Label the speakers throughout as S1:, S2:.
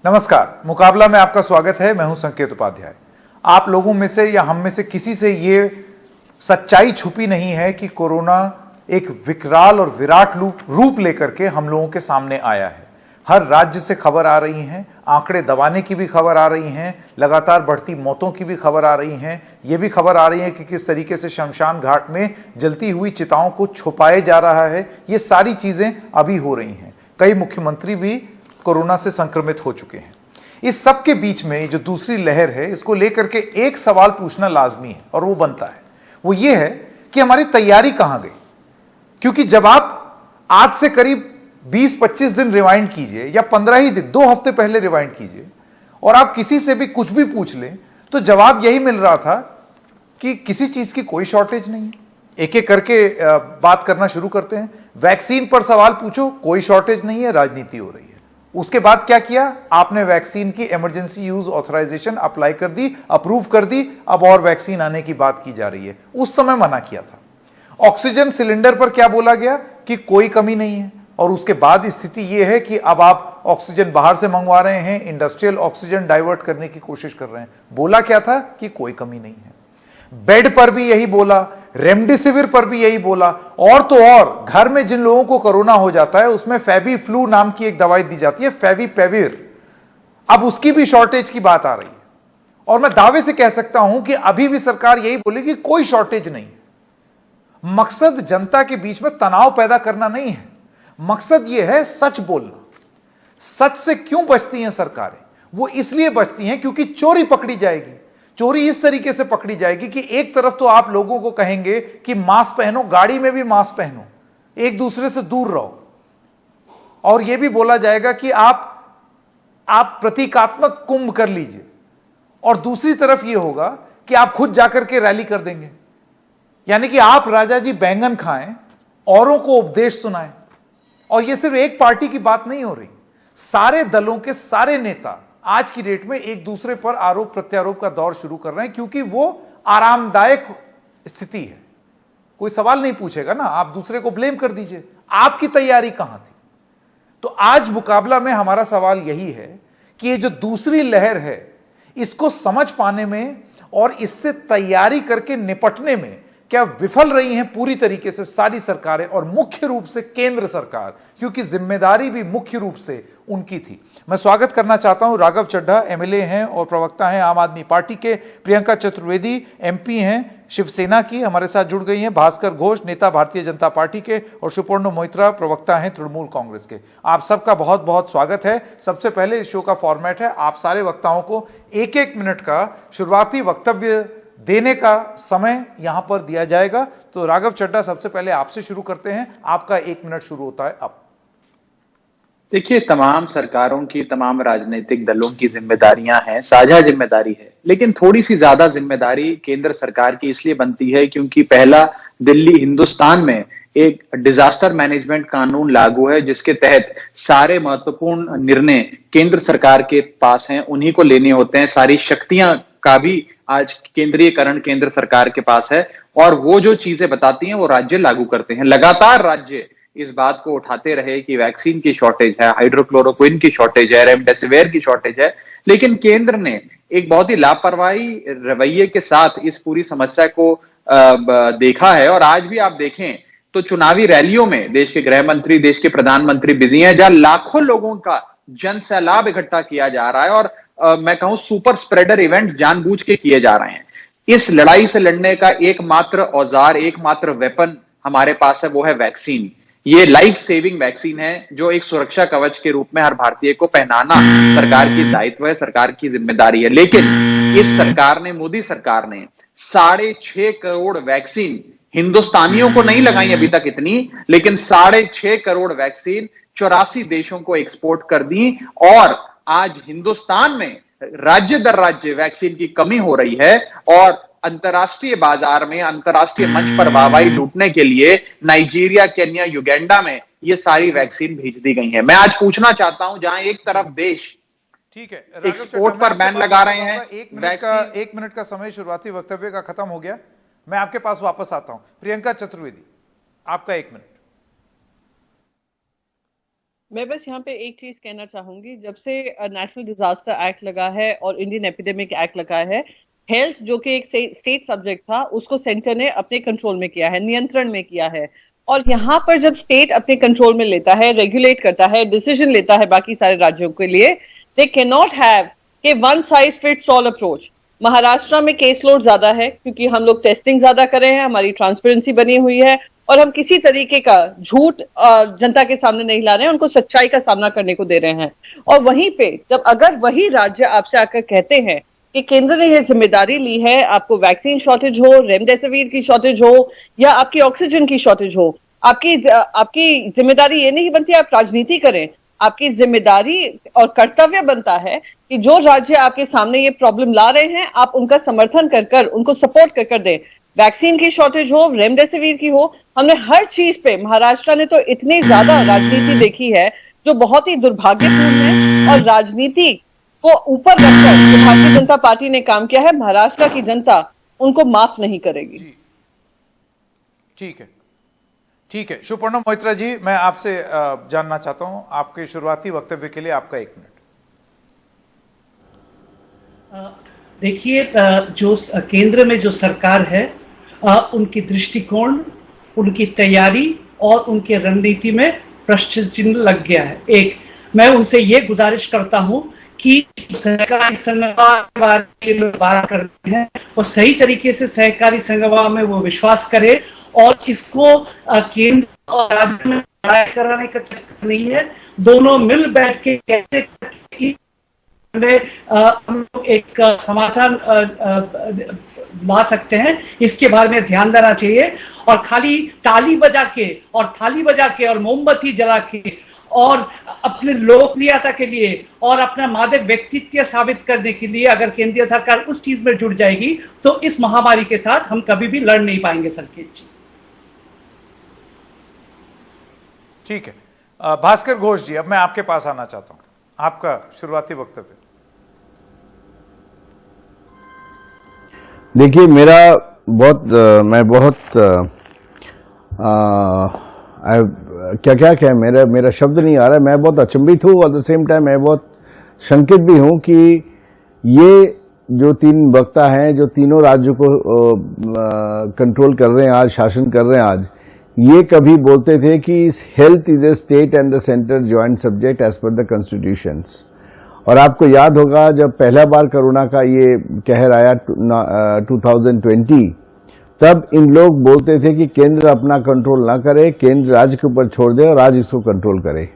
S1: नमस्कार, मुकाबला में आपका स्वागत है। मैं हूं संकेत उपाध्याय। आप लोगों में से या हम में से किसी से ये सच्चाई छुपी नहीं है कि कोरोना एक विकराल और विराट रूप लेकर के हम लोगों के सामने आया है। हर राज्य से खबर आ रही हैं, आंकड़े दबाने की भी खबर आ रही हैं, लगातार बढ़ती मौतों की भी खबर आ रही हैं। ये भी खबर आ रही है कि किस तरीके से शमशान घाट में जलती हुई चिताओं को छुपाया जा रहा है। ये सारी चीजें अभी हो रही हैं। कई मुख्यमंत्री भी कोरोना से संक्रमित हो चुके हैं। इस सब के बीच में जो दूसरी लहर है, इसको लेकर के एक सवाल पूछना लाजमी है और वो बनता है, वो ये है कि हमारी तैयारी कहां गई। क्योंकि जब आप आज से करीब 20-25 दिन रिवाइंड कीजिए या 15 ही दिन, 2 हफ्ते पहले रिवाइंड कीजिए और आप किसी से भी कुछ भी पूछ लें तो जवाब यही मिल रहा था कि किसी चीज की कोई शॉर्टेज नहीं है। एक एक करके बात करना शुरू करते हैं। वैक्सीन पर सवाल पूछो, कोई शॉर्टेज नहीं है, राजनीति हो रही है। उसके बाद क्या किया आपने? वैक्सीन की इमरजेंसी यूज ऑथराइजेशन अप्लाई कर दी, अप्रूव कर दी। अब और वैक्सीन आने की बात की जा रही है। उस समय मना किया था। ऑक्सीजन सिलेंडर पर क्या बोला गया कि कोई कमी नहीं है, और उसके बाद स्थिति यह है कि अब आप ऑक्सीजन बाहर से मंगवा रहे हैं, इंडस्ट्रियल ऑक्सीजन डाइवर्ट करने की कोशिश कर रहे हैं। बोला क्या था कि कोई कमी नहीं है। बेड पर भी यही बोला, रेमडेसिविर पर भी यही बोला, और तो और घर में जिन लोगों को कोरोना हो जाता है उसमें फेवी फ्लू नाम की एक दवाई दी जाती है, फेविपिराविर। अब उसकी भी शॉर्टेज की बात आ रही है और मैं दावे से कह सकता हूं कि अभी भी सरकार यही बोलेगी कोई शॉर्टेज नहीं है। मकसद जनता के बीच में तनाव पैदा करना नहीं है, मकसद यह है सच बोलना। सच से क्यों बचती हैं सरकारें? वो इसलिए बचती हैं क्योंकि चोरी पकड़ी जाएगी। चोरी इस तरीके से पकड़ी जाएगी कि एक तरफ तो आप लोगों को कहेंगे कि मास्क पहनो, गाड़ी में भी मास्क पहनो, एक दूसरे से दूर रहो, और यह भी बोला जाएगा कि आप प्रतीकात्मक कुंभ कर लीजिए, और दूसरी तरफ यह होगा कि आप खुद जाकर के रैली कर देंगे। यानी कि आप राजा जी बैंगन खाएं, औरों को उपदेश सुनाएं। और यह सिर्फ एक पार्टी की बात नहीं हो रही, सारे दलों के सारे नेता आज की डेट में एक दूसरे पर आरोप प्रत्यारोप का दौर शुरू कर रहे हैं, क्योंकि वो आरामदायक स्थिति है। कोई सवाल नहीं पूछेगा ना, आप दूसरे को ब्लेम कर दीजिए। आपकी तैयारी कहां थी? तो आज मुकाबला में हमारा सवाल यही है कि ये जो दूसरी लहर है, इसको समझ पाने में और इससे तैयारी करके निपटने में क्या विफल रही हैं पूरी तरीके से सारी सरकारें, और मुख्य रूप से केंद्र सरकार, क्योंकि जिम्मेदारी भी मुख्य रूप से उनकी थी। मैं स्वागत करना चाहता हूं, राघव चड्ढा एमएलए हैं और प्रवक्ता हैं आम आदमी पार्टी के, प्रियंका चतुर्वेदी एमपी हैं शिवसेना की, हमारे साथ जुड़ गई हैं, भास्कर घोष नेता भारतीय जनता पार्टी के, और सुपर्णो मोइत्रा प्रवक्ता हैं तृणमूल कांग्रेस के। आप सबका बहुत बहुत स्वागत है। सबसे पहले इस शो का फॉर्मेट है, आप सारे वक्ताओं को 1-1 मिनट का शुरुआती वक्तव्य देने का समय यहां पर दिया जाएगा। तो राघव चड्ढा, सबसे पहले आपसे शुरू करते हैं, आपका 1 मिनट शुरू होता है अब।
S2: देखिए, तमाम सरकारों की, तमाम राजनीतिक दलों की जिम्मेदारियां हैं, साझा जिम्मेदारी है, लेकिन थोड़ी सी ज्यादा जिम्मेदारी केंद्र सरकार की इसलिए बनती है क्योंकि पहला दिल्ली हिंदुस्तान में एक डिजास्टर मैनेजमेंट कानून लागू है, जिसके तहत सारे महत्वपूर्ण निर्णय केंद्र सरकार के पास हैं, उन्हीं को लेने होते हैं। सारी शक्तियां का भी आज केंद्रीयकरण केंद्र सरकार के पास है, और वो जो चीजें बताती हैं वो राज्य लागू करते हैं। लगातार राज्य इस बात को उठाते रहे कि वैक्सीन की शॉर्टेज है, हाइड्रोक्लोरोक्विन की शॉर्टेज है, रेमडेसिविर की शॉर्टेज है, लेकिन केंद्र ने एक बहुत ही लापरवाही रवैये के साथ इस पूरी समस्या को देखा है। और आज भी आप देखें तो चुनावी रैलियों में देश के गृह मंत्री, देश के प्रधानमंत्री बिजी हैं, जहां लाखों लोगों का जन सैलाब इकट्ठा किया जा रहा है, और मैं कहूं सुपर स्प्रेडर इवेंट जानबूझ के किए जा रहे हैं। इस लड़ाई से लड़ने का एकमात्र औजार, एकमात्र वेपन हमारे पास है, वो है वैक्सीन। ये लाइफ सेविंग वैक्सीन है, जो एक सुरक्षा कवच के रूप में हर भारतीय को पहनाना सरकार की दायित्व है, सरकार की जिम्मेदारी है। लेकिन इस सरकार ने, मोदी सरकार ने 6.5 करोड़ वैक्सीन हिंदुस्तानियों को नहीं लगाई अभी तक इतनी, लेकिन 6.5 करोड़ वैक्सीन 84 देशों को एक्सपोर्ट कर दी, और आज हिंदुस्तान में राज्य दर राज्य वैक्सीन की कमी हो रही है, और अंतरराष्ट्रीय बाजार में, अंतरराष्ट्रीय मंच पर वाहवाही लूटने के लिए नाइजीरिया, केन्या, युगांडा में ये सारी वैक्सीन भेज दी गई है। मैं आज पूछना चाहता हूं, जहां एक तरफ देश
S1: ठीक है,
S2: एक्सपोर्ट पर बैन लगा रहे हैं,
S1: 1 मिनट का समय शुरुआती वक्तव्य का खत्म हो गया। मैं आपके पास वापस आता हूं। प्रियंका चतुर्वेदी, आपका 1 मिनट।
S3: मैं बस यहाँ पे एक चीज कहना चाहूंगी। जब से नेशनल डिजास्टर एक्ट लगा है और इंडियन एपिडेमिक एक्ट लगा है, हेल्थ जो कि एक स्टेट सब्जेक्ट था उसको सेंटर ने अपने कंट्रोल में किया है, नियंत्रण में किया है। और यहाँ पर जब स्टेट अपने कंट्रोल में लेता है, रेगुलेट करता है, डिसीजन लेता है बाकी सारे राज्यों के लिए, दे कैन नॉट हैव के one size fits all approach. Maharashtra में केस लोड ज्यादा है क्योंकि हम लोग टेस्टिंग ज्यादा कर रहे हैं, हमारी ट्रांसपेरेंसी बनी हुई है और हम किसी तरीके का झूठ जनता के सामने नहीं ला रहे हैं, उनको सच्चाई का सामना करने को दे रहे हैं। और वहीं पे जब अगर वही राज्य आपसे आकर कहते हैं कि केंद्र ने ये जिम्मेदारी ली है, आपको वैक्सीन शॉर्टेज हो, रेमडेसिविर की शॉर्टेज हो या आपकी ऑक्सीजन की शॉर्टेज हो, आपकी जिम्मेदारी ये नहीं बनती आप राजनीति करें। आपकी जिम्मेदारी और कर्तव्य बनता है कि जो राज्य आपके सामने ये प्रॉब्लम ला रहे हैं आप उनका समर्थन कर उनको सपोर्ट कर दें। वैक्सीन की शॉर्टेज हो, रेमडेसिविर की हो, हमने हर चीज पे, महाराष्ट्र ने तो इतनी ज्यादा राजनीति देखी है जो बहुत ही दुर्भाग्यपूर्ण है। और राजनीति को ऊपर रखकर जो भारतीय जनता पार्टी ने काम किया है, महाराष्ट्र की जनता उनको माफ नहीं करेगी।
S1: ठीक है, ठीक है। सुपर्णा मोइत्रा जी, मैं आपसे जानना चाहता हूं, आपके शुरुआती वक्तव्य के लिए आपका 1 मिनट।
S4: देखिए, जो केंद्र में जो सरकार है, उनकी दृष्टिकोण, उनकी तैयारी और उनके रणनीति में प्रश्न चिन्ह लग गया है। एक, मैं उनसे ये गुजारिश करता हूं कि सहकारी संघवा के बारे में बात करते हैं और सही तरीके से सहकारी संघवा में वो विश्वास करे और इसको केंद्र और राज्य में लड़ाई कराने का चक्कर नहीं है। दोनों मिल बैठ के कैसे हम लोग एक समाधान ला सकते हैं, इसके बारे में ध्यान देना चाहिए। और खाली ताली बजा के और मोमबत्ती जला के और अपने लोकप्रियता के लिए और अपना मादक व्यक्तित्व साबित करने के लिए अगर केंद्रीय सरकार उस चीज में जुट जाएगी तो इस महामारी के साथ हम कभी भी लड़ नहीं पाएंगे। संकेत जी,
S1: ठीक है। भास्कर घोष जी, अब मैं आपके पास आना चाहता हूं, आपका शुरुआती वक्तव्य।
S5: देखिए, मैं बहुत क्या मेरा शब्द नहीं आ रहा है। मैं बहुत अचंभित हूँ, एट द सेम टाइम मैं बहुत शंकित भी हूँ कि ये जो 3 वक्ता हैं जो तीनों राज्यों को कंट्रोल कर रहे हैं, आज शासन कर रहे हैं, आज ये कभी बोलते थे कि health is a state and the centre joint subject as per the constitutions. और आपको याद होगा जब पहला बार कोरोना का ये कहर आया 2020, तब इन लोग बोलते थे कि केंद्र अपना कंट्रोल ना करे, केंद्र राज्य के ऊपर छोड़ दे और राज्य इसको कंट्रोल करे।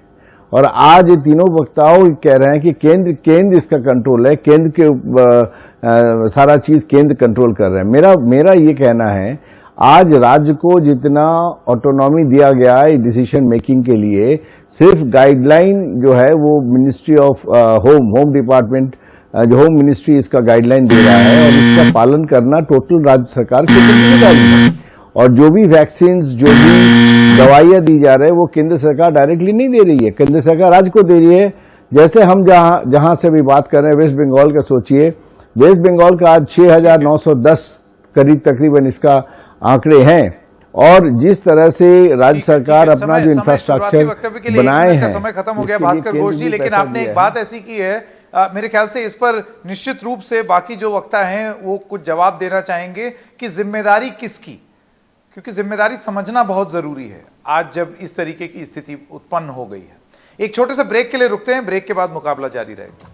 S5: और आज ये तीनों वक्ताओं कह रहे हैं कि केंद्र इसका कंट्रोल है, केंद्र के सारा चीज केंद्र कंट्रोल कर रहे हैं। मेरा ये कहना है, आज राज्य को जितना ऑटोनॉमी दिया गया है डिसीजन मेकिंग के लिए, सिर्फ गाइडलाइन जो है वो मिनिस्ट्री ऑफ होम डिपार्टमेंट, जो होम मिनिस्ट्री इसका गाइडलाइन दे रहा है और इसका पालन करना टोटल राज्य सरकार की जिम्मेदारी है। और जो भी वैक्सीन, जो भी दवाइयां दी जा रही है वो केंद्र सरकार डायरेक्टली नहीं दे रही है, केंद्र सरकार राज्य को दे रही है। जैसे हम जहां से भी बात कर रहे हैं, वेस्ट बंगाल का सोचिए, वेस्ट बंगाल का आज 6,910 करीब तकरीबन इसका आंकड़े हैं। और जिस तरह से राज्य सरकार अपना जो इंफ्रास्ट्रक्चर बनाए हैं,
S1: समय खत्म हो गया भास्कर घोष जी, लेकिन आपने एक बात ऐसी की है, मेरे ख्याल से इस पर निश्चित रूप से बाकी जो वक्ता हैं वो कुछ जवाब देना चाहेंगे कि जिम्मेदारी किसकी, क्योंकि जिम्मेदारी समझना बहुत जरूरी है आज जब इस तरीके की स्थिति उत्पन्न हो गई है। एक छोटे से ब्रेक के लिए रुकते हैं, ब्रेक के बाद मुकाबला जारी रहेगा।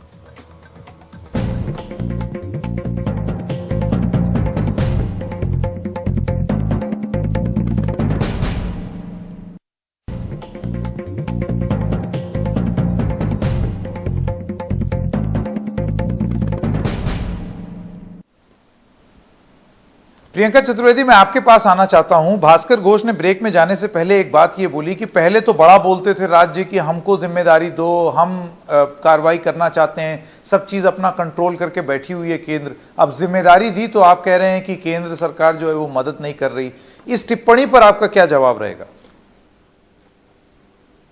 S1: प्रियंका चतुर्वेदी, मैं आपके पास आना चाहता हूं। भास्कर घोष ने ब्रेक में जाने से पहले एक बात ये बोली कि पहले तो बड़ा बोलते थे राज्य की हमको जिम्मेदारी दो, हम कार्रवाई करना चाहते हैं, सब चीज अपना कंट्रोल करके बैठी हुई है केंद्र। अब जिम्मेदारी दी तो आप कह रहे हैं कि केंद्र सरकार जो है वो मदद नहीं कर रही। इस टिप्पणी पर आपका क्या जवाब रहेगा?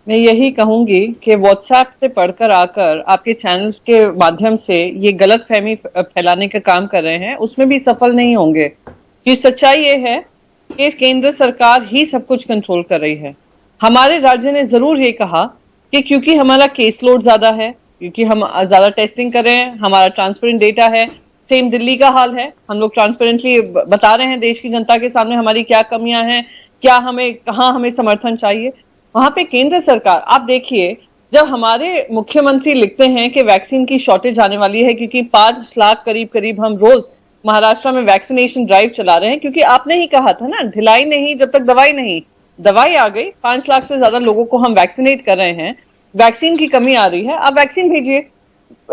S3: मैं यही कहूंगी कि व्हाट्सएप से पढ़कर आकर आपके चैनल के माध्यम से ये गलतफहमी फैलाने का काम कर रहे हैं, उसमें भी सफल नहीं होंगे। कि सच्चाई ये है कि केंद्र सरकार ही सब कुछ कंट्रोल कर रही है। हमारे राज्य ने जरूर ये कहा कि क्योंकि हमारा केस लोड ज्यादा है, क्योंकि हम ज्यादा टेस्टिंग कर रहे हैं, हमारा ट्रांसपेरेंट डेटा है। सेम दिल्ली का हाल है, हम लोग ट्रांसपेरेंटली बता रहे हैं देश की जनता के सामने हमारी क्या कमियां हैं, क्या हमें कहाँ हमें समर्थन चाहिए। वहां पे केंद्र सरकार, आप देखिए, जब हमारे मुख्यमंत्री लिखते हैं कि वैक्सीन की शॉर्टेज आने वाली है क्योंकि 5 लाख करीब हम रोज महाराष्ट्र में वैक्सीनेशन ड्राइव चला रहे हैं, क्योंकि आपने ही कहा था ना, ढिलाई नहीं जब तक दवाई नहीं। दवाई आ गई, 5 लाख से ज्यादा लोगों को हम वैक्सीनेट कर रहे हैं, वैक्सीन की कमी आ रही है, आप वैक्सीन भेजिए।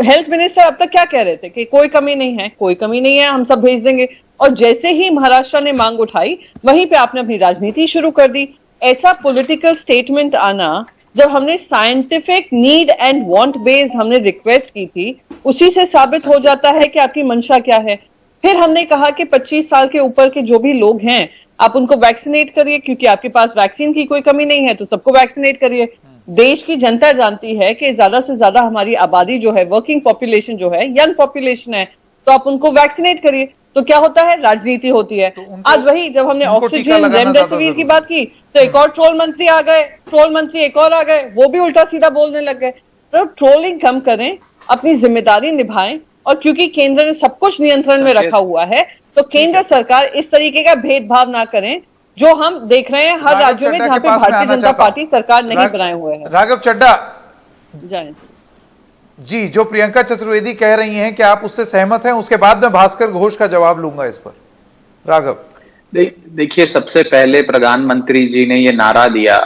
S3: हेल्थ मिनिस्टर अब तक क्या कह रहे थे कि कोई कमी नहीं है, कोई कमी नहीं है, हम सब भेज देंगे। और जैसे ही महाराष्ट्र ने मांग उठाई, वहीं पे आपने अपनी राजनीति शुरू कर दी। ऐसा पॉलिटिकल स्टेटमेंट आना, जब हमने scientific need and want based हमने रिक्वेस्ट की थी, उसी से साबित हो जाता है कि आपकी मंशा क्या है। फिर हमने कहा कि 25 साल के ऊपर के जो भी लोग हैं, आप उनको वैक्सीनेट करिए, क्योंकि आपके पास वैक्सीन की कोई कमी नहीं है तो सबको वैक्सीनेट करिए। देश की जनता जानती है कि ज्यादा से ज्यादा हमारी आबादी जो है, वर्किंग पॉपुलेशन जो है, यंग पॉपुलेशन है, तो आप उनको वैक्सीनेट करिए। तो क्या होता है, राजनीति होती है। आज वही जब हमने ऑक्सीजन रेमडेसिविर की बात की तो एक और ट्रोल मंत्री आ गए, ट्रोल मंत्री एक और आ गए, वो भी उल्टा सीधा बोलने लग गए। तो ट्रोलिंग कम करें, अपनी जिम्मेदारी निभाएं, और क्योंकि केंद्र ने सब कुछ नियंत्रण में रखा हुआ है, तो केंद्र सरकार इस तरीके का भेदभाव ना करें जो हम देख रहे हैं हर राज्यों में जहां पे भारतीय जनता पार्टी सरकार नहीं बनाए हुए है।
S1: राघव चड्ढा
S3: जय
S1: जी, जो प्रियंका चतुर्वेदी कह रही हैं, क्या आप उससे सहमत हैं? उसके बाद मैं भास्कर घोष का जवाब लूंगा इस पर। राघव,
S2: देखिए, सबसे पहले प्रधानमंत्री जी ने ये नारा दिया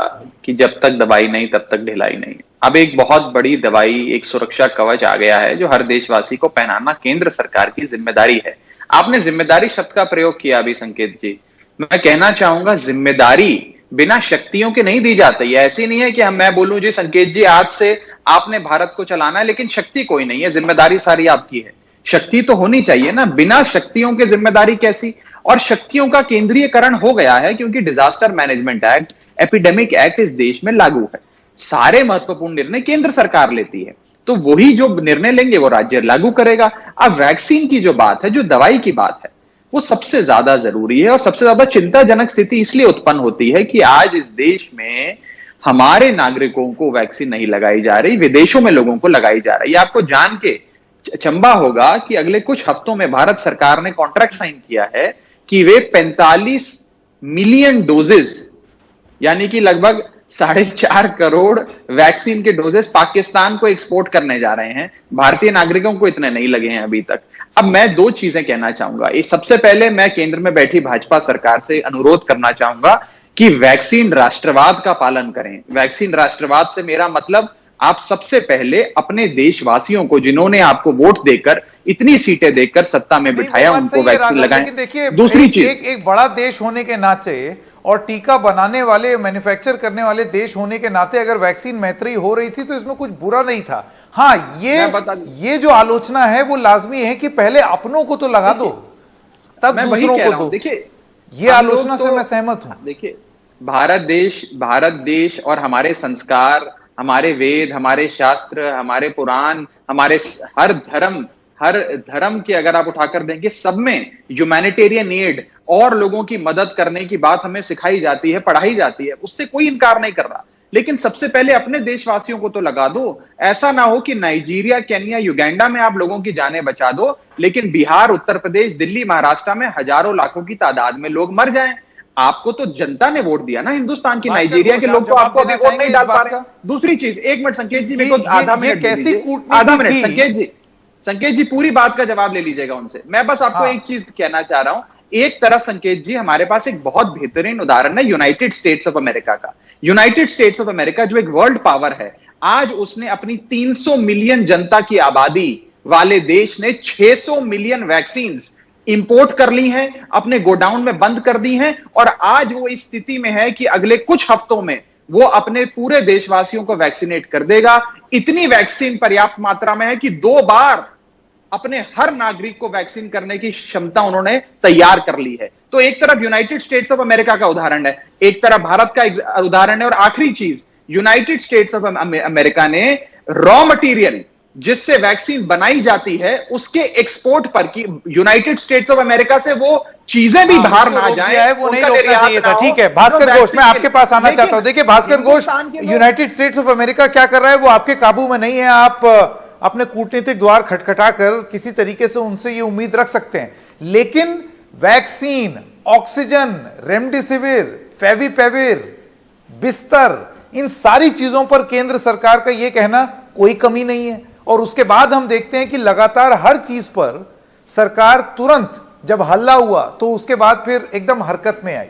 S2: कि जब तक दवाई नहीं तब तक ढिलाई नहीं। अब एक बहुत बड़ी दवाई, एक सुरक्षा कवच आ गया है जो हर देशवासी को पहनाना केंद्र सरकार की जिम्मेदारी है। आपने जिम्मेदारी शब्द का प्रयोग किया अभी संकेत जी, मैं कहना चाहूंगा जिम्मेदारी बिना शक्तियों के नहीं दी जाती है। ऐसी नहीं है कि मैं बोलूं जी संकेत जी आज से आपने भारत को चलाना है, लेकिन शक्ति कोई नहीं है, जिम्मेदारी सारी आपकी है। शक्ति तो होनी चाहिए ना, बिना शक्तियों के जिम्मेदारी कैसी? और शक्तियों का केंद्रीयकरण हो गया है क्योंकि disaster management act, epidemic act इस देश में लागू है। सारे महत्वपूर्ण निर्णय केंद्र सरकार लेती है, तो वही जो निर्णय लेंगे वो राज्य लागू करेगा। अब वैक्सीन की जो बात है, जो दवाई की बात है, वो सबसे ज्यादा जरूरी है। और सबसे ज्यादा चिंताजनक स्थिति इसलिए उत्पन्न होती है कि आज इस देश में हमारे नागरिकों को वैक्सीन नहीं लगाई जा रही, विदेशों में लोगों को लगाई जा रही है। आपको जान के चंबा होगा कि अगले कुछ हफ्तों में भारत सरकार ने कॉन्ट्रैक्ट साइन किया है कि वे 45 मिलियन डोजेस, यानी कि लगभग 4.5 करोड़ वैक्सीन के डोजेस पाकिस्तान को एक्सपोर्ट करने जा रहे हैं। भारतीय नागरिकों को इतने नहीं लगे हैं अभी तक। अब मैं 2 चीजें कहना चाहूंगा। सबसे पहले मैं केंद्र में बैठी भाजपा सरकार से अनुरोध करना चाहूंगा कि वैक्सीन राष्ट्रवाद का पालन करें। वैक्सीन राष्ट्रवाद से मेरा मतलब, आप सबसे पहले अपने देशवासियों को, जिन्होंने आपको वोट देकर, इतनी सीटें देकर सत्ता में बिठाया, उनको वैक्सीन लगाएं। दूसरी चीज,
S1: एक बड़ा देश होने के नाते और टीका बनाने वाले, मैन्युफैक्चर करने वाले देश होने के नाते अगर वैक्सीन मैत्री हो रही थी तो इसमें कुछ बुरा नहीं था। हाँ, ये जो आलोचना है वो लाजमी है कि पहले अपनों को तो लगा दो, तब दूसरों को दो।
S2: देखिए,
S1: ये आलोचना से मैं सहमत हूं।
S2: देखिए, भारत देश और हमारे संस्कार, हमारे वेद, हमारे शास्त्र, हमारे पुराण, हमारे हर धर्म के अगर आप उठाकर देंगे, सब में ह्यूमैनिटेरियन नीड और लोगों की मदद करने की बात हमें सिखाई जाती है, पढ़ाई जाती है। उससे कोई इनकार नहीं कर रहा, लेकिन सबसे पहले अपने देशवासियों को तो लगा दो। ऐसा ना हो कि नाइजीरिया, केन्या, युगांडा में आप लोगों की जानें बचा दो, लेकिन बिहार, उत्तर प्रदेश, दिल्ली, महाराष्ट्र में हजारों लाखों की तादाद में लोग मर जाएं। आपको तो जनता ने वोट दिया ना हिंदुस्तान की, नाइजीरिया के लोग तो आपको अभी वोट नहीं डाल पा रहे। दूसरी चीज, 1 मिनट संकेत जी, मेरे को आधा मिनट, संकेत जी पूरी बात का जवाब ले लीजिएगा उनसे। मैं बस आपको एक चीज कहना चाह रहा हूं। एक तरफ संकेत जी, हमारे पास एक बहुत बेहतरीन उदाहरण है यूनाइटेड स्टेट्स ऑफ अमेरिका का। यूनाइटेड स्टेट्स ऑफ अमेरिका जो एक वर्ल्ड पावर है, आज उसने अपनी 300 मिलियन जनता की आबादी वाले देश ने 600 मिलियन वैक्सीन इंपोर्ट कर ली हैं, अपने गोडाउन में बंद कर दी हैं, और आज वो इस स्थिति में है कि अगले कुछ हफ्तों में वो अपने पूरे देशवासियों को वैक्सीनेट कर देगा। इतनी वैक्सीन पर्याप्त मात्रा में है कि 2 बार अपने हर नागरिक को वैक्सीन करने की क्षमता उन्होंने तैयार कर ली है। तो एक तरफ यूनाइटेड स्टेट्स ऑफ अमेरिका का उदाहरण है, एक तरफ भारत का उदाहरण है, और आखिरी चीज, यूनाइटेड स्टेट्स ऑफ अमेरिका ने रॉ मटेरियल जिससे वैक्सीन बनाई जाती है उसके एक्सपोर्ट पर की यूनाइटेड स्टेट्स ऑफ अमेरिका से वो चीजें भी बाहर ना जाए,
S1: वो नहीं रोकना चाहिए था। ठीक है भास्कर घोष, मैं आपके पास आना चाहता हूं। देखिए Bhaskar Ghosh, United states of America क्या कर रहा है वो आपके काबू में नहीं है। आप अपने कूटनीतिक द्वार खटखटाकर किसी तरीके से उनसे ये उम्मीद रख सकते हैं, लेकिन वैक्सीन, ऑक्सीजन, रेमडेसिविर, फेविपिराविर, बिस्तर, इन सारी चीजों पर केंद्र सरकार का यह कहना कोई कमी नहीं है। और उसके बाद हम देखते हैं कि लगातार हर चीज पर सरकार तुरंत जब हल्ला हुआ तो उसके बाद फिर एकदम हरकत में आई।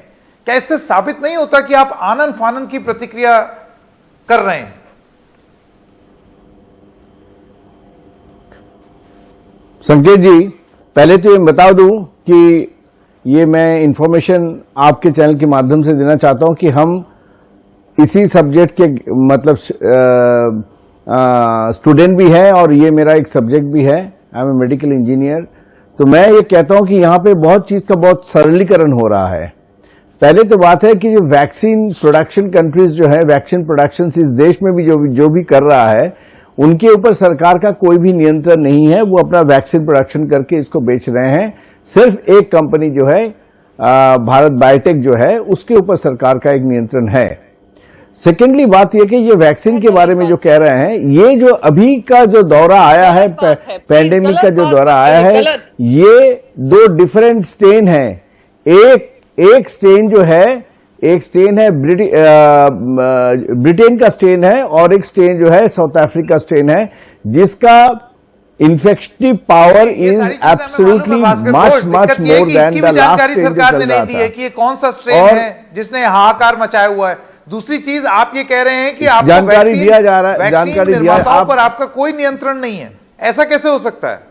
S1: क्या इससे साबित नहीं होता कि आप आनन फानन की प्रतिक्रिया कर रहे हैं?
S5: संकेत जी, पहले तो ये बता दूं कि ये मैं इंफॉर्मेशन आपके चैनल के माध्यम से देना चाहता हूं कि हम इसी सब्जेक्ट के मतलब स्टूडेंट भी है और ये मेरा एक सब्जेक्ट भी है। I am a medical engineer. तो मैं ये कहता हूं कि यहां पे बहुत चीज का बहुत सरलीकरण हो रहा है। पहले तो बात है कि जो वैक्सीन प्रोडक्शन कंट्रीज जो है, वैक्सीन प्रोडक्शन इस देश में भी जो भी कर रहा है, उनके ऊपर सरकार का कोई भी नियंत्रण नहीं है। वो अपना वैक्सीन प्रोडक्शन करके इसको बेच रहे हैं। सिर्फ एक कंपनी जो है भारत बायोटेक जो है, उसके ऊपर सरकार का एक नियंत्रण है। सेकेंडली बात यह कि ये वैक्सीन के बारे में जो कह रहे हैं, ये जो अभी का जो दौरा आया है, पैंडेमिक का जो दौरा आया है, ये दो डिफरेंट स्ट्रेन है। एक स्ट्रेन जो है, एक स्ट्रेन है ब्रिटेन का स्ट्रेन है और एक स्ट्रेन जो है साउथ अफ्रीका स्ट्रेन है, जिसका infective power is absolutely much much more than the last strain.
S1: सरकार ने नहीं दी है कि ये कौन सा स्ट्रेन है जिसने हाहाकार मचाया हुआ है। दूसरी चीज आप ये कह रहे हैं कि आपको
S5: जानकारी दिया जा रहा है, जानकारी दिया
S1: पर आपका कोई नियंत्रण नहीं है। ऐसा कैसे हो सकता है?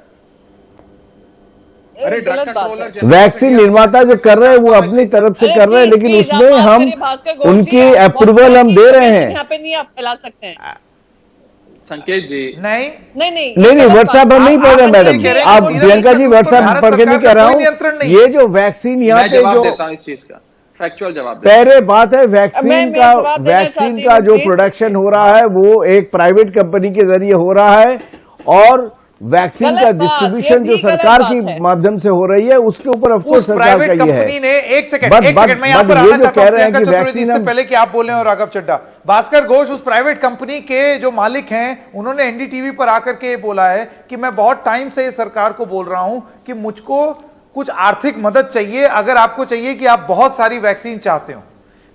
S2: अरे ड्रग कंट्रोलर
S5: वैक्सीन निर्माता जो कर रहे हैं वो अपनी तरफ से कर रहे हैं, लेकिन उसमें हम उनकी अप्रूवल हम दे रहे हैं।
S3: यहाँ पे नहीं आप फैला सकते हैं।
S2: संकेत जी,
S5: नहीं व्हाट्सएप हम नहीं पढ़ रहे मैडम। आप प्रियंका जी व्हाट्सएप पढ़ के नहीं कह रहा हूँ। ये जो वैक्सीन यहाँ पे जो
S2: इस चीज का फैक्चुअल जवाब
S5: पहले बात है, वैक्सीन का जो प्रोडक्शन हो रहा है वो एक प्राइवेट कंपनी के जरिए हो रहा है और वैक्सीन का डिस्ट्रीब्यूशन जो सरकार की माध्यम से हो रही है उसके ऊपर ऑफ कोर्स सरकार का ये है।
S1: कंपनी ने एक सेकंड मैं यहां पर आना चाहता हूं प्रियंका चतुर्वेदी, इससे पहले कि आप बोले और राघव चड्ढा, भास्कर घोष उस प्राइवेट कंपनी के जो मालिक हैं, उन्होंने एनडीटीवी पर आकर के बोला है कि मैं बहुत टाइम से सरकार को बोल रहा हूं कि मुझको कुछ आर्थिक मदद चाहिए, अगर आपको चाहिए कि आप बहुत सारी वैक्सीन चाहते हो,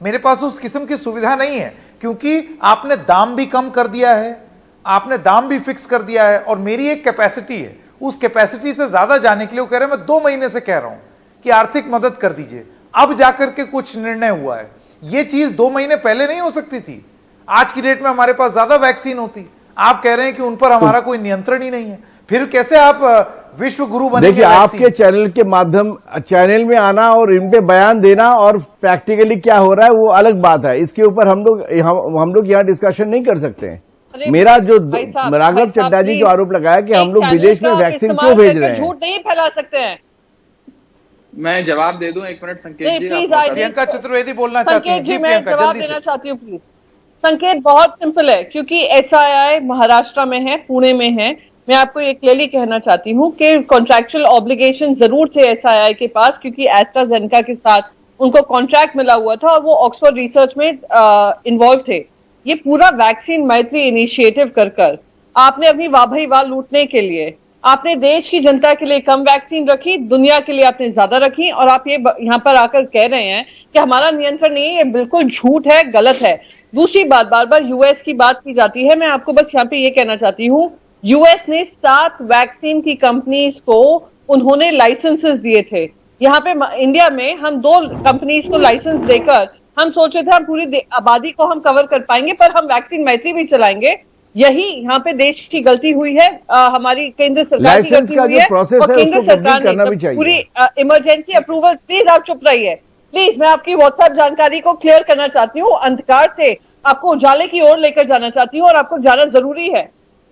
S1: मेरे पास उस किस्म की सुविधा नहीं है, क्योंकि आपने दाम भी कम कर दिया है, आपने दाम भी फिक्स कर दिया है और मेरी एक कैपेसिटी है, उस कैपेसिटी से ज्यादा जाने के लिए वो कह रहे हैं मैं 2 महीने से कह रहा हूं कि आर्थिक मदद कर दीजिए, अब जाकर के कुछ निर्णय हुआ है। यह चीज 2 महीने पहले नहीं हो सकती थी। आज की डेट में हमारे पास ज्यादा वैक्सीन होती। आप कह रहे हैं कि उन पर हमारा कोई नियंत्रण ही नहीं है, फिर कैसे आप विश्व गुरु बने?
S5: देखिए, आपके चैनल के माध्यम चैनल में आना और इन पे बयान देना और प्रैक्टिकली क्या हो रहा है वो अलग बात है। इसके ऊपर हम लोग यहाँ डिस्कशन नहीं कर सकते हैं। मेरा जो राघव चड्ढा जी जो आरोप लगाया कि हम लोग विदेश में वैक्सीन क्यों भेज रहे हैं,
S3: झूठ नहीं फैला सकते हैं।
S2: मैं जवाब दे दूं 1 मिनट संकेत जी।
S1: प्रियंका चतुर्वेदी बोलना चाहती हैं। जी
S3: मैं जवाब देना चाहती हूँ प्लीज। संकेत बहुत सिंपल है, क्योंकि SII महाराष्ट्र में है, पुणे में है। मैं आपको ये क्लियरली कहना चाहती हूँ कि कॉन्ट्रैक्चुअल ऑब्लिगेशन जरूर थे SII के पास, क्योंकि एस्ट्राजेनेका के साथ उनको कॉन्ट्रैक्ट मिला हुआ था और वो ऑक्सफोर्ड रिसर्च में इन्वॉल्व थे। ये पूरा वैक्सीन मैत्री इनिशिएटिव कर आपने अपनी वाह भाई वाह लूटने के लिए आपने देश की जनता के लिए कम वैक्सीन रखी, दुनिया के लिए आपने ज्यादा रखी, और आप ये यहाँ पर आकर कह रहे हैं कि हमारा नियंत्रण नहीं है। ये बिल्कुल झूठ है, गलत है। दूसरी बात, बार बार यूएस की बात की जाती है। मैं आपको बस यहाँ पे ये कहना चाहती हूँ, यूएस ने 7 वैक्सीन की कंपनीज को उन्होंने लाइसेंसेस दिए थे। यहाँ पे इंडिया में हम 2 कंपनीज को लाइसेंस देकर हम सोचे थे हम पूरी आबादी को हम कवर कर पाएंगे, पर हम वैक्सीन मैत्री भी चलाएंगे। यही यहाँ पे देश की गलती हुई है, हमारी केंद्र सरकार की गलती हुई है और केंद्र सरकार ने पूरी इमरजेंसी अप्रूवल। प्लीज आप चुप रहिए प्लीज। मैं आपकी व्हाट्सएप जानकारी को क्लियर करना चाहती हूँ, अंधकार से आपको उजाले की ओर लेकर जाना चाहती हूँ और आपको जाना जरूरी है,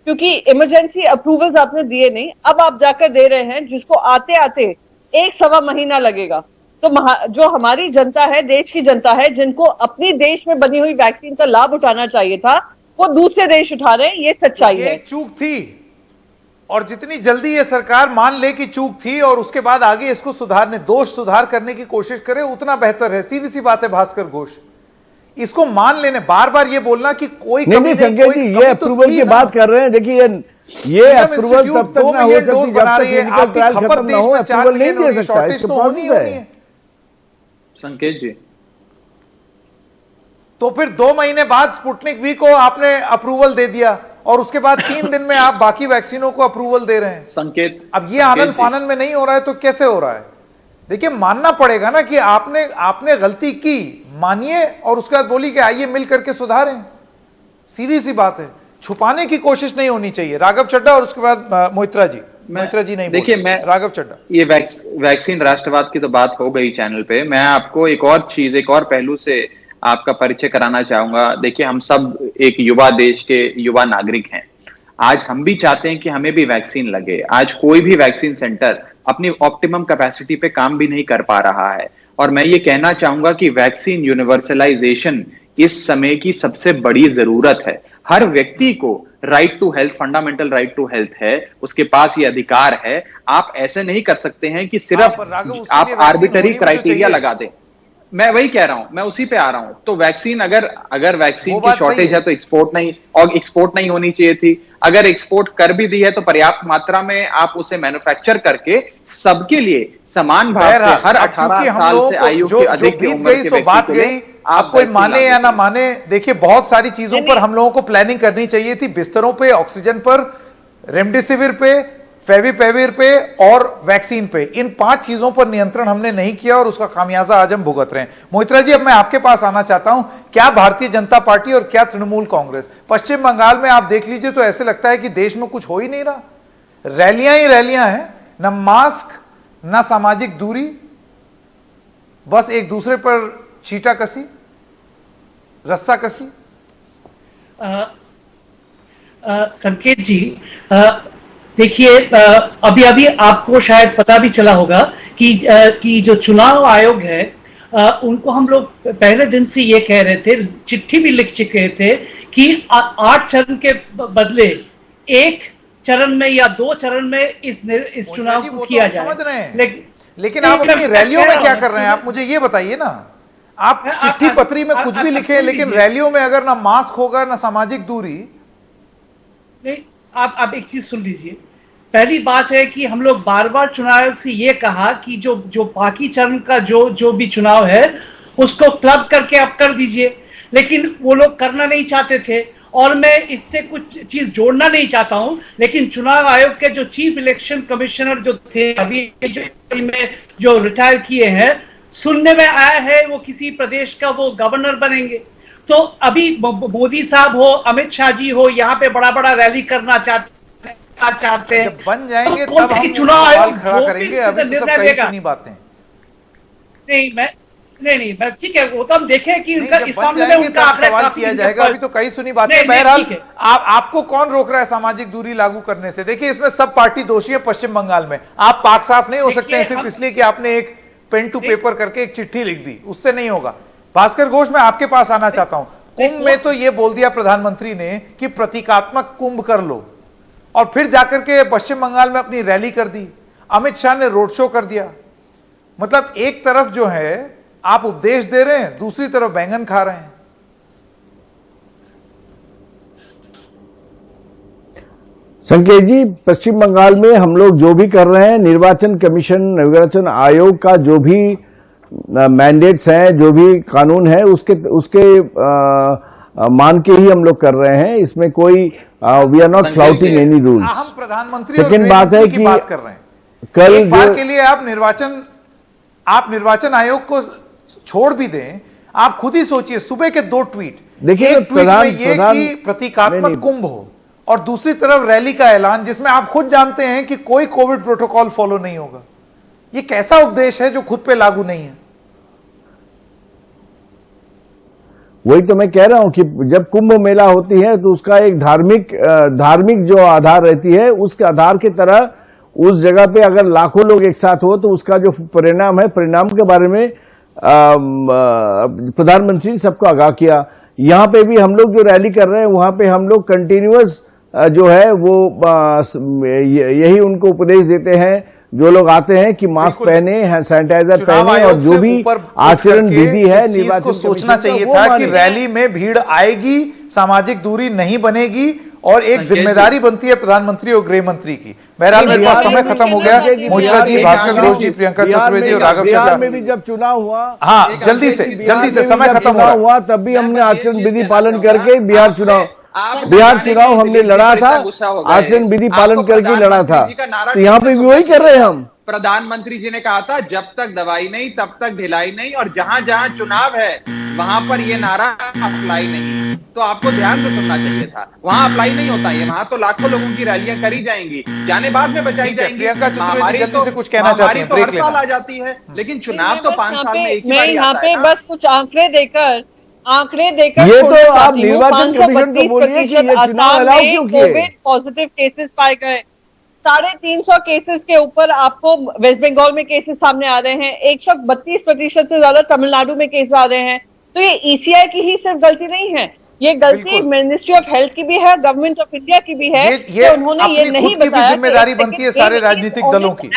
S3: क्योंकि इमरजेंसी अप्रूवल्स आपने दिए नहीं, अब आप जाकर दे रहे हैं, जिसको आते आते 1-1.25 महीना लगेगा। तो जो हमारी जनता है, देश की जनता है, जिनको अपनी देश में बनी हुई वैक्सीन का लाभ उठाना चाहिए था, वो दूसरे देश उठा रहे हैं। ये सच्चाई है।
S1: एक चूक थी और जितनी जल्दी ये सरकार मान ले कि चूक थी और उसके बाद आगे इसको सुधारने, दोष सुधार करने की कोशिश करे, उतना बेहतर है। सीधी सी बात है भास्कर घोष, इसको मान लेने, बार बार ये बोलना कि कोई कमी नहीं,
S5: संकेत जी, ये अप्रूवल की बात कर रहे हैं। देखिए ये अप्रूवल तब तक ना हो सकती जब तक क्लिनिकल ट्रायल खत्म ना हो, अप्रूवल नहीं दे सकता, इसका प्रोसेस है।
S2: संकेत जी,
S1: तो फिर 2 महीने बाद स्पुतनिक वी को आपने अप्रूवल दे दिया और उसके बाद 3 दिन में आप बाकी वैक्सीनों को अप्रूवल दे रहे हैं।
S2: संकेत,
S1: अब ये आनंद फानन में नहीं हो रहा है तो कैसे हो रहा है? देखिए, मानना पड़ेगा ना कि आपने गलती की, मानिए और उसके बाद बोली कि आइए मिल करके सुधारें। सीधी सी बात है, छुपाने की कोशिश नहीं होनी चाहिए। राघव चड्ढा और उसके बाद मोहित्रा जी नहीं,
S2: देखिए मैं
S1: राघव चड्ढा।
S2: ये वैक्सीन राष्ट्रवाद की तो बात हो गई चैनल पे, मैं आपको एक और चीज, एक और पहलू से आपका परिचय कराना चाहूंगा। देखिए, हम सब एक युवा देश के युवा नागरिक हैं। आज हम भी चाहते हैं कि हमें भी वैक्सीन लगे। आज कोई भी वैक्सीन सेंटर अपनी ऑप्टिमम कैपेसिटी पे काम भी नहीं कर पा रहा है, और मैं ये कहना चाहूंगा कि वैक्सीन यूनिवर्सलाइजेशन इस समय की सबसे बड़ी जरूरत है। हर व्यक्ति को right to health, fundamental right to health है, उसके पास ये अधिकार है। आप ऐसे नहीं कर सकते हैं कि सिर्फ आप आर्बिटरी क्राइटेरिया लगा दें। मैं वही कह रहा हूं, मैं उसी पे आ रहा हूं। तो वैक्सीन, अगर वैक्सीन की शॉर्टेज है तो एक्सपोर्ट नहीं होनी चाहिए थी। अगर एक्सपोर्ट कर भी दी है तो पर्याप्त मात्रा में आप उसे मैन्युफैक्चर करके सबके लिए समान भाव से हर 18 साल से आयु के अधिक की उम्र के व्यक्ति को
S1: आप कोई माने या ना माने, देखिए बहुत सारी चीजों पर हम लोगों को प्लानिंग करनी चाहिए थी। बिस्तरों पे, ऑक्सीजन पर, रेमडेसिविर पे, फेविपिराविर पे और वैक्सीन पे, इन 5 चीजों पर नियंत्रण हमने नहीं किया और उसका खामियाजा आज हम भुगत रहे हैं। मोहित्रा जी, अब मैं आपके पास आना चाहता हूं। क्या भारतीय जनता पार्टी और क्या तृणमूल कांग्रेस, पश्चिम बंगाल में आप देख लीजिए तो ऐसे लगता है कि देश में कुछ हो ही नहीं रहा। रैलियां ही रैलियां हैं, न मास्क न सामाजिक दूरी, बस एक दूसरे पर छीटा कसी, रस्सा कसी।
S4: संकेत जी, देखिए, अभी आपको शायद पता भी चला होगा कि जो चुनाव आयोग है, उनको हम लोग पहले दिन से ये कह रहे थे, चिट्ठी भी लिख चुके थे कि 8 चरण के बदले 1 चरण में या 2 चरण में इस चुनाव को किया जाए।
S1: समझ रहे हैं, लेकिन आप अपनी रैलियों में क्या कर रहे हैं? आप मुझे ये बताइए ना। आप चिट्ठी पत्री में कुछ भी लिखे, लेकिन रैलियों में अगर ना मास्क होगा ना सामाजिक दूरी।
S4: नहीं, आप एक चीज सुन लीजिए। पहली बात है कि हम लोग बार बार चुनाव आयोग से ये कहा कि जो बाकी चरण का जो भी चुनाव है उसको क्लब करके आप कर दीजिए, लेकिन वो लोग करना नहीं चाहते थे। और मैं इससे कुछ चीज जोड़ना नहीं चाहता हूं, लेकिन चुनाव आयोग के जो चीफ इलेक्शन कमिश्नर जो थे, अभी जो रिटायर किए हैं, सुनने में आया है वो किसी प्रदेश का वो गवर्नर बनेंगे। तो अभी मोदी साहब हो, अमित शाह जी हो, यहाँ पे बड़ा बड़ा रैली करना चाहते हैं।
S1: जब बन जाएंगे
S4: तो
S1: तब हम
S4: चुनाव आयोग
S1: खड़ा करेंगे। अभी तो सब कई सुनी बातें।
S4: नहीं, ठीक है, वो तो हम देखें कि उनका इस मामले में उनका
S1: सवाल किया जाएगा। अभी तो कई सुनी बातें। बहरहाल आपको कौन रोक रहा है सामाजिक दूरी लागू करने से? देखिए, इसमें सब पार्टी दोषी है। पश्चिम बंगाल में आप पाक साफ नहीं हो सकते हैं सिर्फ इसलिए कि आपने एक पेन टू पेपर करके एक चिट्ठी लिख दी, उससे नहीं होगा। भास्कर घोष, मैं आपके पास आना चाहता हूं। कुंभ में तो यह बोल दिया प्रधानमंत्री ने कि प्रतीकात्मक कुंभ कर लो, और फिर जाकर के पश्चिम बंगाल में अपनी रैली कर दी। अमित शाह ने रोड शो कर दिया। मतलब एक तरफ जो है आप उपदेश दे रहे हैं, दूसरी तरफ बैंगन खा रहे हैं।
S5: संकेत जी, पश्चिम बंगाल में हम लोग जो भी कर रहे हैं, निर्वाचन कमीशन, निर्वाचन आयोग का जो भी मैंडेट्स हैं, जो भी कानून है, उसके मान के ही हम लोग कर रहे हैं। इसमें कोई we are not flouting any rules.
S1: हम प्रधानमंत्री
S5: सेकेंड बात है कि
S1: बात कर रहे हैं।
S5: कल
S1: एक बार के लिए आप निर्वाचन आयोग को छोड़ भी दें। आप खुद ही सोचिए, सुबह के 2 ट्वीट,
S5: देखिए,
S1: प्रतीकात्मक कुंभ हो और दूसरी तरफ रैली का ऐलान, जिसमें आप खुद जानते हैं कि कोई कोविड प्रोटोकॉल फॉलो नहीं होगा। ये कैसा उपदेश है जो खुद पे लागू नहीं है?
S5: वही तो मैं कह रहा हूं कि जब कुंभ मेला होती है तो उसका एक धार्मिक जो आधार रहती है, उसके आधार की तरह उस जगह पे अगर लाखों लोग एक साथ हो तो उसका जो परिणाम है, परिणाम के बारे में प्रधानमंत्री ने सबको आगाह किया। यहां पे भी हम लोग जो रैली कर रहे हैं, वहां पे हम लोग कंटिन्यूअस जो है वो यही उनको उपदेश देते हैं जो लोग आते हैं कि मास्क पहने, सैनिटाइजर पहने और जो भी आचरण विधि है
S1: निर्वाचन को सोचना चाहिए था कि रैली में भीड़ आएगी, सामाजिक दूरी नहीं बनेगी और एक जिम्मेदारी बनती है प्रधानमंत्री और गृह मंत्री की। बहरहाल मेरे पास समय खत्म हो गया। मोहित्रा जी, भास्कर घोष जी, प्रियंका चतुर्वेदी और राघव चड्ढा
S5: में भी जब चुनाव हुआ,
S1: हाँ जल्दी से समय खत्म
S5: हुआ, तब भी हमने आचरण विधि पालन करके बिहार चुनाव हमने लड़ा था, आचरण विधि पालन करके लड़ा था। तो यहाँ पे भी वही कर रहे हैं हम।
S6: प्रधानमंत्री जी ने कहा था जब तक दवाई नहीं तब तक ढिलाई नहीं, और जहां जहां चुनाव है वहां पर ये नारा अप्लाई नहीं। तो आपको ध्यान से सुनना चाहिए था, वहां अप्लाई नहीं होता है, वहां तो लाखों लोगों की रैलियां करी जाएंगी, जाने बाद में बचाई जाएंगी।
S1: प्रियंका चतुर्वेदी जल्दी से कुछ कहना चाहती हैं,
S6: तो हर साल आ जाती है, लेकिन चुनाव तो 5 साल में एक ही बार
S3: यहाँ पे बस कुछ आंकड़े देकर
S5: ये तो आप निर्वाचन कमीशन को बोलिए कि ये चुनाव अलाउ क्यों किए।
S3: कोविड पॉजिटिव केसेस पाए गए, 350 केसेस के ऊपर आपको वेस्ट बंगाल में केसेस सामने आ रहे हैं, 132% से ज्यादा तमिलनाडु में केस आ रहे हैं। तो ये ईसीआई की ही सिर्फ गलती नहीं है, ये गलती मिनिस्ट्री ऑफ हेल्थ की भी है, गवर्नमेंट ऑफ इंडिया की भी है।
S1: ये उन्होंने ये नहीं बताया, जिम्मेदारी बनती है सारे राजनीतिक दलों की।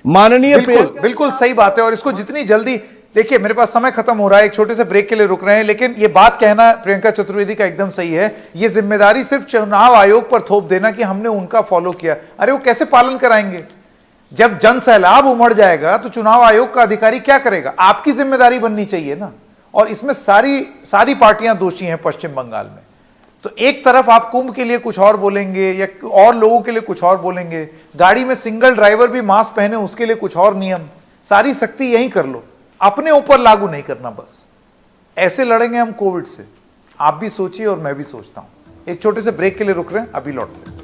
S5: माननीय
S1: बिल्कुल सही बात है। और इसको जितनी जल्दी, देखिए मेरे पास समय खत्म हो रहा है, एक छोटे से ब्रेक के लिए रुक रहे हैं, लेकिन ये बात कहना प्रियंका चतुर्वेदी का एकदम सही है। ये जिम्मेदारी सिर्फ चुनाव आयोग पर थोप देना कि हमने उनका फॉलो किया, अरे वो कैसे पालन कराएंगे? जब जन सैलाब उमड़ जाएगा तो चुनाव आयोग का अधिकारी क्या करेगा? आपकी जिम्मेदारी बननी चाहिए ना। और इसमें सारी पार्टियां दोषी हैं पश्चिम बंगाल में। तो एक तरफ आप कुंभ के लिए कुछ और बोलेंगे या और लोगों के लिए कुछ और बोलेंगे, गाड़ी में सिंगल ड्राइवर भी मास्क पहने उसके लिए कुछ और नियम, सारी सख्ती यहीं कर लो, अपने ऊपर लागू नहीं करना। बस ऐसे लड़ेंगे हम कोविड से। आप भी सोचिए और मैं भी सोचता हूं। एक छोटे से ब्रेक के लिए रुक रहे हैं, अभी लौटते हैं।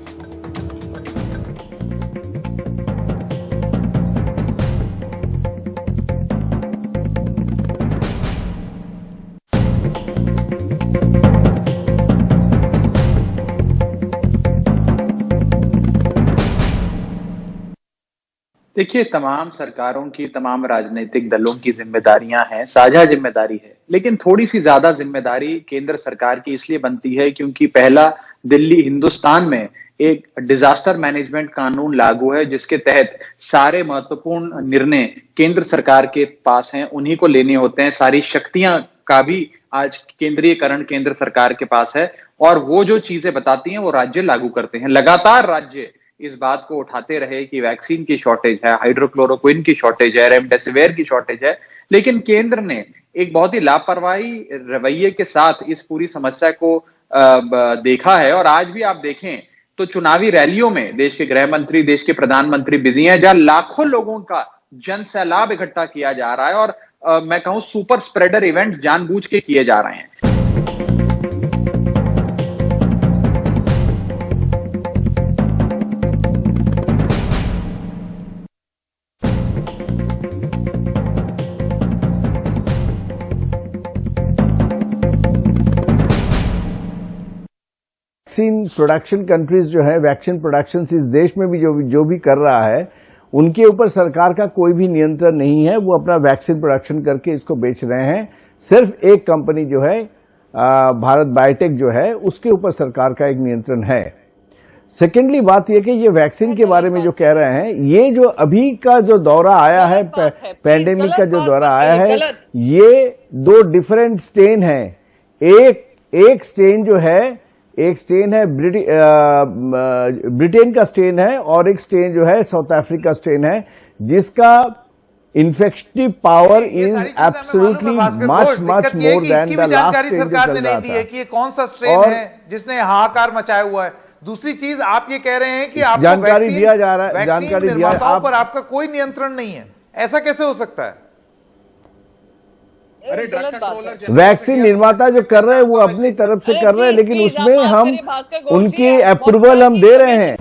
S2: देखिए, तमाम सरकारों की, तमाम राजनीतिक दलों की जिम्मेदारियां हैं, साझा जिम्मेदारी है, लेकिन थोड़ी सी ज्यादा जिम्मेदारी केंद्र सरकार की इसलिए बनती है क्योंकि पहला दिल्ली हिंदुस्तान में एक डिजास्टर मैनेजमेंट कानून लागू है जिसके तहत सारे महत्वपूर्ण निर्णय केंद्र सरकार के पास हैं, उन्हीं को लेने होते हैं। सारी शक्तियां का भी आज केंद्रीयकरण केंद्र सरकार के पास है और वो जो चीजें बताती हैं वो राज्य लागू करते हैं। लगातार राज्य इस बात को उठाते रहे कि वैक्सीन की शॉर्टेज है, हाइड्रोक्लोरोक्विन की शॉर्टेज है, रेमडेसिविर की शॉर्टेज है, लेकिन केंद्र ने एक बहुत ही लापरवाही रवैये के साथ इस पूरी समस्या को देखा है। और आज भी आप देखें तो चुनावी रैलियों में देश के गृह मंत्री, देश के प्रधानमंत्री बिजी हैं, जहां लाखों लोगों का जन सैलाब इकट्ठा किया जा रहा है और मैं कहूं सुपर स्प्रेडर इवेंट जानबूझ के किए जा रहे हैं।
S5: वैक्सीन प्रोडक्शन कंट्रीज जो है, वैक्सीन प्रोडक्शन इस देश में भी जो भी कर रहा है, उनके ऊपर सरकार का कोई भी नियंत्रण नहीं है। वो अपना वैक्सीन प्रोडक्शन करके इसको बेच रहे हैं। सिर्फ एक कंपनी जो है भारत बायोटेक जो है, उसके ऊपर सरकार का एक नियंत्रण है। सेकेंडली बात यह कि ये वैक्सीन के बारे में जो कह रहे हैं, ये जो अभी का जो दौरा आया है, पैंडेमिक का जो दौरा आया है, ये 2 डिफरेंट स्ट्रेन है। एक स्ट्रेन जो है, एक स्ट्रेन है ब्रिटेन का स्ट्रेन है और एक स्ट्रेन जो है साउथ अफ्रीका स्ट्रेन है, जिसका infective power is absolutely much more than the last strain.
S1: सरकार ने नहीं दी है कि ये कौन सा स्ट्रेन है जिसने हाहाकार मचाया हुआ है। दूसरी चीज आप ये कह रहे हैं कि आपको
S5: जानकारी दिया जा रहा है, जानकारी दिया
S1: पर आपका कोई नियंत्रण नहीं है, ऐसा कैसे हो सकता है?
S5: वैक्सीन निर्माता जो कर रहे हैं वो अपनी तरफ से कर रहे हैं, लेकिन उसमें हम उनकी अप्रूवल हम दे रहे हैं।